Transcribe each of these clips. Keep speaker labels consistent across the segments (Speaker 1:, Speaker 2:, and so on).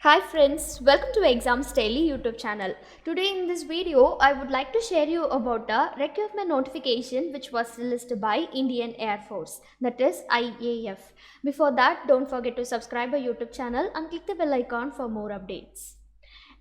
Speaker 1: Hi friends, welcome to Exams Daily YouTube channel. Today in this video, I would like to share you about the recruitment notification which was released by Indian Air Force, that is IAF. Before that, don't forget to subscribe our YouTube channel and click the bell icon for more updates.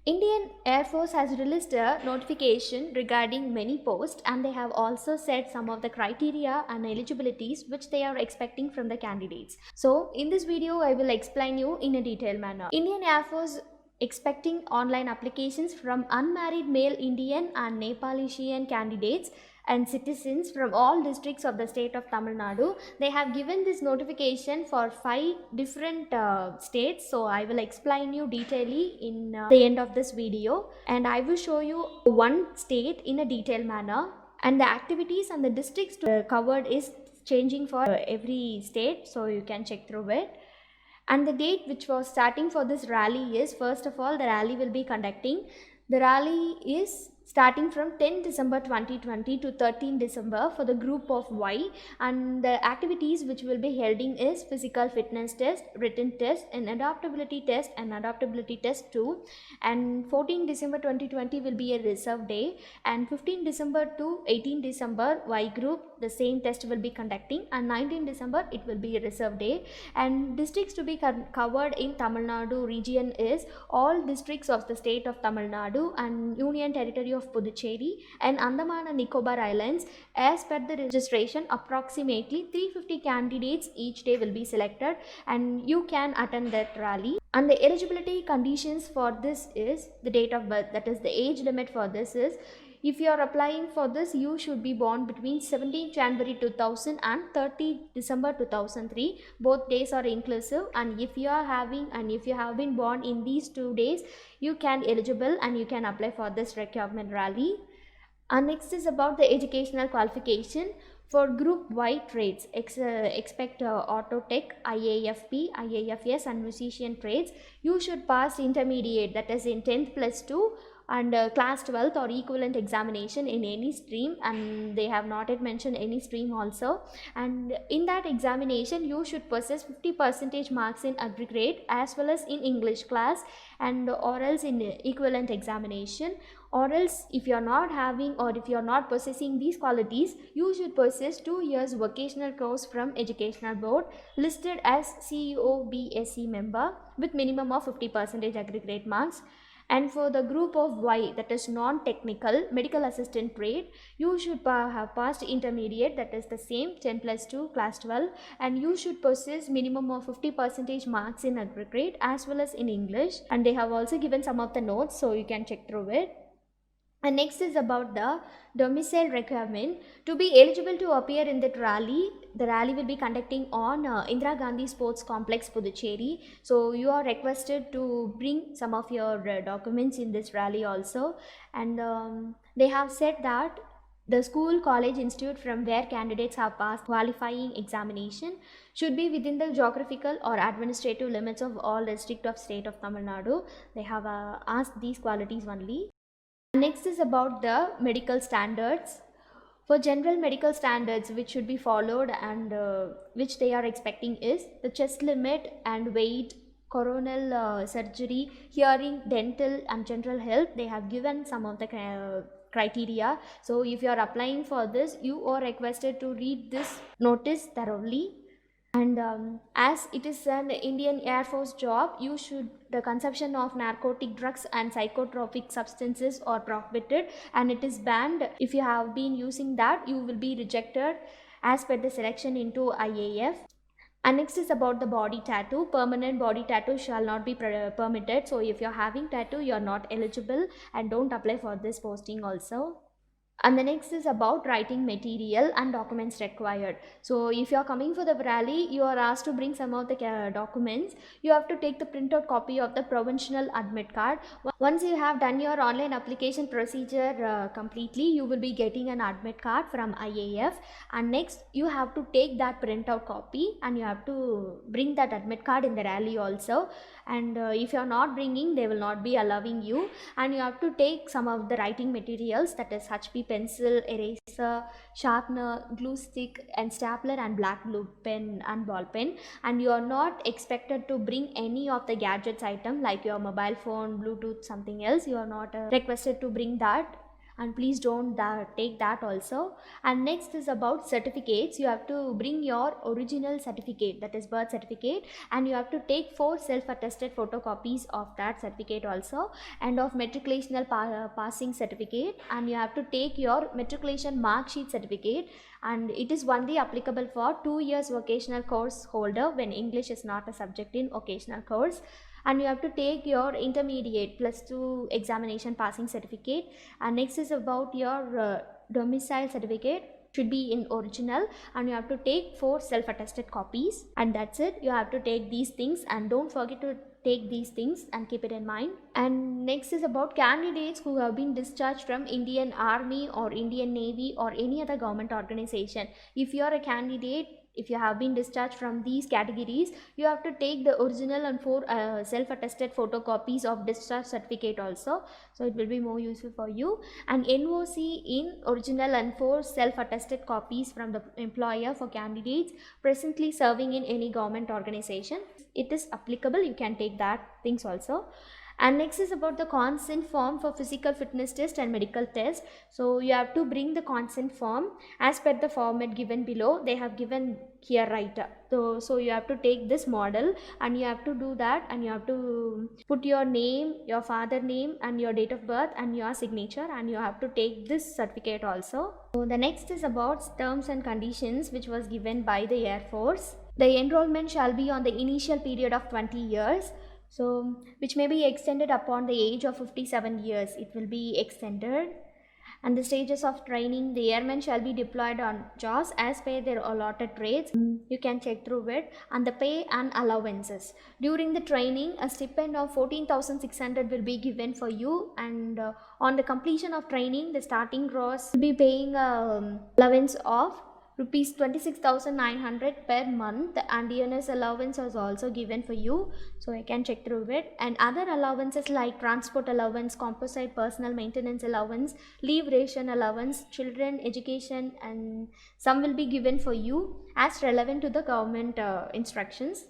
Speaker 1: Indian Air Force has released a notification regarding many posts, and they have also set some of the criteria and eligibilities which they are expecting from the candidates. So in this video I will explain you in a detailed manner. Indian Air Force expecting online applications from unmarried male Indian and Nepalesian candidates and citizens from all districts of the state of Tamil Nadu. They have given this notification for 5 different states, so I will explain you detailedly in the end of this video, and I will show you one state in a detailed manner, and the activities and the districts covered is changing for every state, so you can check through it. And the date which was starting for this rally is, first of all, the rally will be conducting. The rally is starting from 10 December 2020 to 13 December for the group of Y, and the activities which will be holding is physical fitness test, written test, and adaptability test 2, and 14 December 2020 will be a reserve day, and 15 December to 18 December Y group the same test will be conducting, and 19 December it will be a reserve day. And districts to be covered in Tamil Nadu region is all districts of the state of Tamil Nadu and Union Territory of Puducherry and Andaman and Nicobar Islands. As per the registration, approximately 350 candidates each day will be selected, and you can attend that rally. And the eligibility conditions for this is the date of birth, that is the age limit for this is, if you are applying for this, you should be born between 17 January 2000 and 30 December 2003. Both days are inclusive, and if you have been born in these 2 days, you can eligible and you can apply for this recruitment rally. And next is about the educational qualification. For group Y trades, expect auto tech, IAFP, IAFS and musician trades. You should pass intermediate, that is in 10th plus 2 and class 12th or equivalent examination in any stream, and they have not yet mentioned any stream also. And in that examination you should possess 50% marks in aggregate as well as in English class, and or else in equivalent examination, or else if you are not having or if you are not possessing these qualities, you should possess 2 years vocational course from educational board listed as COBSE member with minimum of 50% aggregate marks. And for the group of Y, that is non-technical medical assistant trade, you should have passed intermediate, that is the same 10 plus 2 class 12, and you should possess minimum of 50% marks in aggregate as well as in English. And they have also given some of the notes, so you can check through it. And next is about the domicile requirement. To be eligible to appear in that rally, the rally will be conducting on Indira Gandhi Sports Complex, Puducherry. So you are requested to bring some of your documents in this rally also. And they have said that the school, college, institute from where candidates have passed qualifying examination should be within the geographical or administrative limits of all district of state of Tamil Nadu. They have asked these qualities only. Next is about the medical standards. For general medical standards which should be followed and which they are expecting is the chest limit and weight, coronal surgery, hearing, dental and general health. They have given some of the criteria. So if you are applying for this, you are requested to read this notice thoroughly. And as it is an Indian Air Force job, the consumption of narcotic drugs and psychotropic substances are prohibited, and it is banned. If you have been using that, you will be rejected as per the selection into IAF. And next is about the body tattoo. Permanent body tattoo shall not be permitted. So if you're having tattoo, you're not eligible and don't apply for this posting also. And the next is about writing material and documents required. So if you are coming for the rally, you are asked to bring some of the documents. You have to take the printout copy of the provincial admit card. Once you have done your online application procedure completely, you will be getting an admit card from IAF, and next you have to take that printout copy and you have to bring that admit card in the rally also. And if you are not bringing, they will not be allowing you, and you have to take some of the writing materials, that is HP pencil, eraser, sharpener, glue stick and stapler and black glue pen and ball pen, and you are not expected to bring any of the gadgets item like your mobile phone, Bluetooth, something else. You are not requested to bring that, and please don't take that also. And next is about certificates. You have to bring your original certificate, that is birth certificate, and you have to take 4 self-attested photocopies of that certificate also, and of matriculation passing certificate, and you have to take your matriculation mark sheet certificate, and it is only applicable for 2 years vocational course holder when English is not a subject in vocational course. And you have to take your intermediate +2 examination passing certificate. And next is about your domicile certificate, should be in original, and you have to take 4 self-attested copies, and that's it. You have to take these things, and don't forget to take these things and keep it in mind. And next is about candidates who have been discharged from Indian Army or Indian Navy or any other government organization. If you are a candidate, if you have been discharged from these categories, you have to take the original and 4 self-attested photocopies of discharge certificate also, so it will be more useful for you. And NOC in original and 4 self-attested copies from the employer for candidates presently serving in any government organization. It is applicable, you can take that things also. And next is about the consent form for physical fitness test and medical test. So you have to bring the consent form as per the format given below. They have given here, right? So you have to take this model, and you have to do that, and you have to put your name, your father name and your date of birth and your signature, and you have to take this certificate also. So the next is about terms and conditions which was given by the Air Force. The enrollment shall be on the initial period of 20 years. So which may be extended upon the age of 57 years. It will be extended. And the stages of training, the airmen shall be deployed on JAWS as per their allotted rates. You can check through it. And the pay and allowances. During the training, a stipend of 14,600 will be given for you, and on the completion of training, the starting gross will be paying allowance of rupees 26,900 per month, and ENS allowance was also given for you, so I can check through it. And other allowances like transport allowance, composite personal maintenance allowance, leave ration allowance, children education, and some will be given for you as relevant to the government instructions.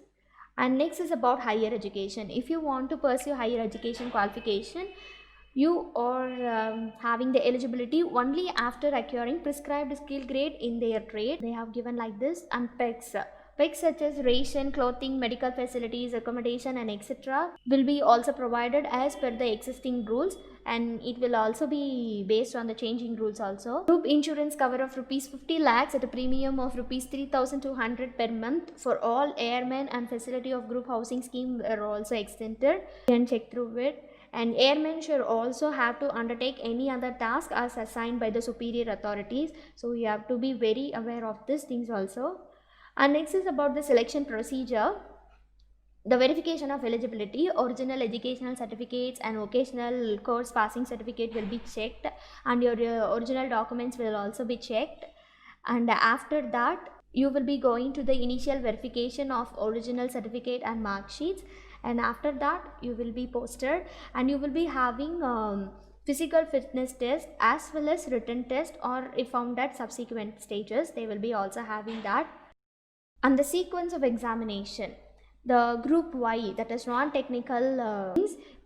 Speaker 1: And next is about higher education. If you want to pursue higher education qualification, you are having the eligibility only after acquiring prescribed skill grade in their trade. They have given like this. And pegs such as ration, clothing, medical facilities, accommodation and etc. will be also provided as per the existing rules, and it will also be based on the changing rules also. Group insurance cover of rupees 50 lakhs at a premium of rupees 3,200 per month for all airmen, and facility of group housing scheme are also extended. You can check through it. And airmen should also have to undertake any other task as assigned by the superior authorities. So you have to be very aware of these things also. And next is about the selection procedure. The verification of eligibility, original educational certificates and vocational course passing certificate will be checked, and your original documents will also be checked. And after that, you will be going to the initial verification of original certificate and mark sheets, and after that you will be posted, and you will be having physical fitness test as well as written test, or if found at subsequent stages they will be also having that. And the sequence of examination, the group Y, that is non-technical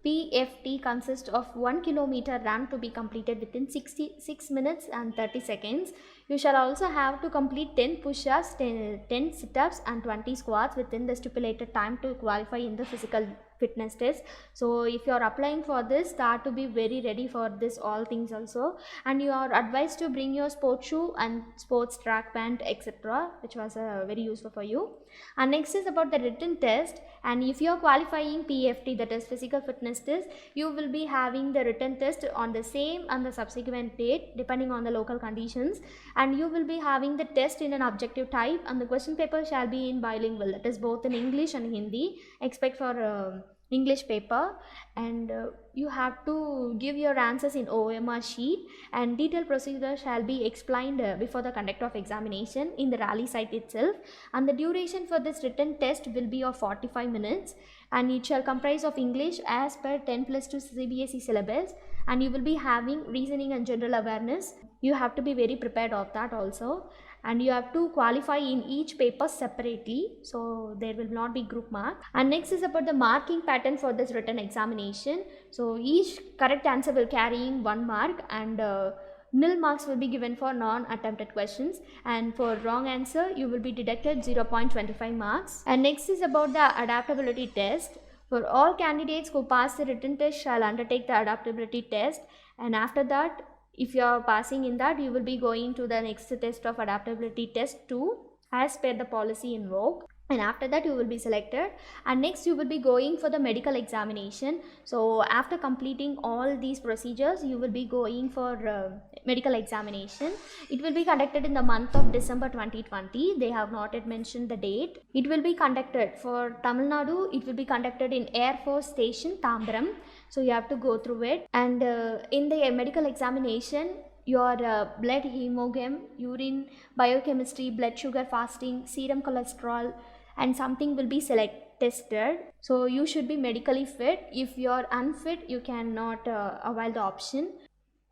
Speaker 1: PFT, consists of 1 kilometer run to be completed within 66 minutes and 30 seconds. You shall also have to complete 10 push-ups, 10 sit-ups and 20 squats within the stipulated time to qualify in the physical fitness test. So if you are applying for this, start to be very ready for this all things also. And you are advised to bring your sports shoe and sports track pant etc., which was very useful for you. And next is about the written test. And if you are qualifying PFT, that is physical fitness test, you will be having the written test on the same and the subsequent date depending on the local conditions, and you will be having the test in an objective type, and the question paper shall be in bilingual, that is both in English and Hindi, except for English paper. And you have to give your answers in OMR sheet, and detailed procedure shall be explained before the conduct of examination in the rally site itself. And the duration for this written test will be of 45 minutes, and it shall comprise of English as per 10+2 CBSE syllabus, and you will be having reasoning and general awareness. You have to be very prepared of that also, and you have to qualify in each paper separately, so there will not be group mark. And next is about the marking pattern for this written examination. So each correct answer will carrying 1 mark, and nil marks will be given for non-attempted questions, and for wrong answer you will be deducted 0.25 marks. And next is about the adaptability test. For all candidates who pass the written test shall undertake the adaptability test, and after that, if you are passing in that, you will be going to the next test of adaptability test 2 as per the policy in vogue, and after that you will be selected. And next you will be going for the medical examination. So after completing all these procedures, you will be going for medical examination. It will be conducted in the month of December 2020. They have not yet mentioned the date. It will be conducted for Tamil Nadu. It will be conducted in Air Force Station Tambaram, so you have to go through it. And in the medical examination, your blood hemogram, urine biochemistry, blood sugar fasting, serum cholesterol, and something will be tested. So you should be medically fit. If you are unfit, you cannot avail the option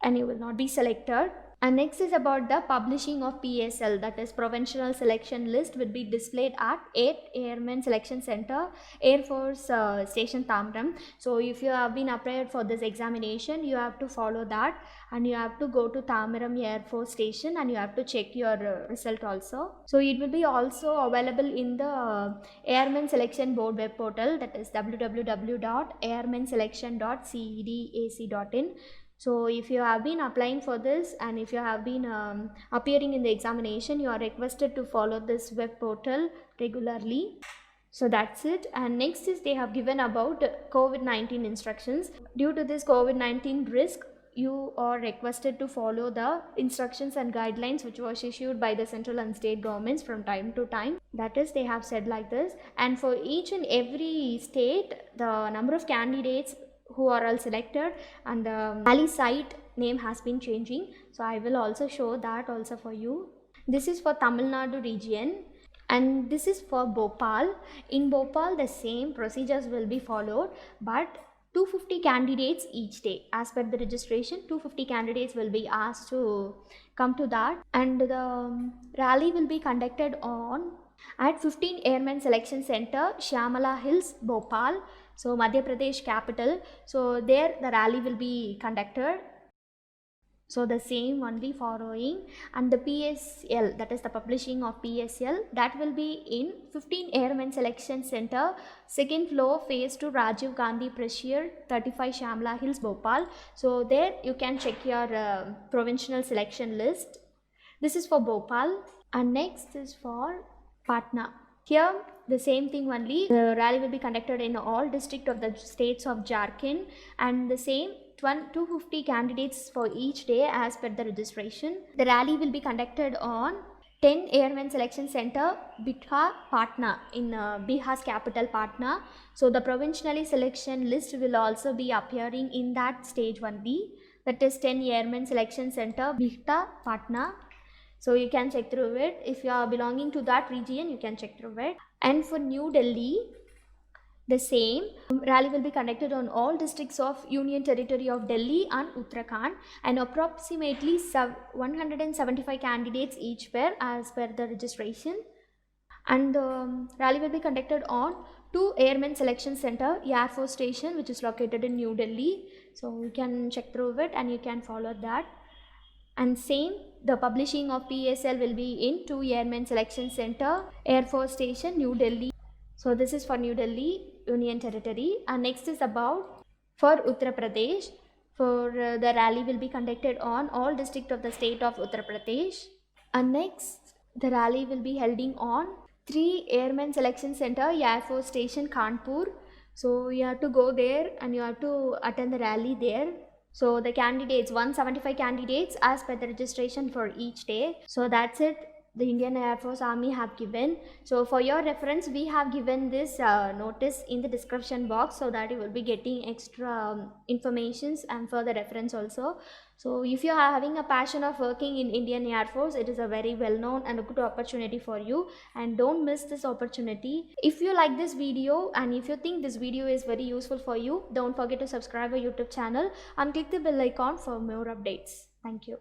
Speaker 1: and you will not be selected. And next is about the publishing of PSL, that is Provincial Selection List, will be displayed at 8th Airmen Selection Center, Air Force Station Tambaram. So if you have been applied for this examination, you have to follow that, and you have to go to Tambaram Air Force Station and you have to check your result also. So it will be also available in the Airmen Selection Board web portal, that is www.airmenselection.cedac.in. So if you have been applying for this and if you have been appearing in the examination, you are requested to follow this web portal regularly. So that's it. And next is they have given about COVID-19 instructions. Due to this COVID-19 risk, you are requested to follow the instructions and guidelines which was issued by the central and state governments from time to time. That is, they have said like this. And for each and every state, the number of candidates who are all selected and the rally site name has been changing. So I will also show that also for you. This is for Tamil Nadu region, and this is for Bhopal. In Bhopal, the same procedures will be followed, but 250 candidates each day. As per the registration, 250 candidates will be asked to come to that, and the rally will be conducted at 15 Airmen Selection Center, Shyamala Hills, Bhopal. So Madhya Pradesh capital. So there the rally will be conducted. So the same only following. And the PSL, that is the publishing of PSL, that will be in 15 Airmen Selection Center, 2nd floor, phase 2, Rajiv Gandhi Pressure, 35 Shyamala Hills, Bhopal. So there you can check your provincial selection list. This is for Bhopal. And next is for Patna. Here the same thing only. The rally will be conducted in all districts of the states of Jharkhand, and the same 250 candidates for each day as per the registration. The rally will be conducted on 10 Airmen Selection Center, Bihar, Patna, in Bihar's capital Patna. So the provincially selection list will also be appearing in that stage only. That is 10 Airmen Selection Center, Bihar, Patna. So you can check through it. If you are belonging to that region, you can check through it. And for New Delhi, the same rally will be conducted on all districts of Union Territory of Delhi and Uttarakhand, and approximately 175 candidates each pair as per the registration. And the rally will be conducted on 2 Airmen Selection Center, Air Force Station, which is located in New Delhi. So you can check through it and you can follow that. And same, the publishing of PSL will be in 2 Airmen Selection Center, Air Force Station, New Delhi. So this is for New Delhi, Union Territory. And next is about for Uttar Pradesh. For the rally will be conducted on all districts of the state of Uttar Pradesh. And next, the rally will be held on 3 Airmen Selection Center, Air Force Station, Kanpur. So you have to go there and you have to attend the rally there. So the candidates, 175 candidates as per the registration for each day. So that's it, the Indian Air Force Army have given. So for your reference, we have given this notice in the description box, so that you will be getting extra informations and further reference also. So if you are having a passion of working in Indian Air Force, it is a very well known and a good opportunity for you, and don't miss this opportunity. If you like this video and if you think this video is very useful for you, don't forget to subscribe our YouTube channel and click the bell icon for more updates. Thank you.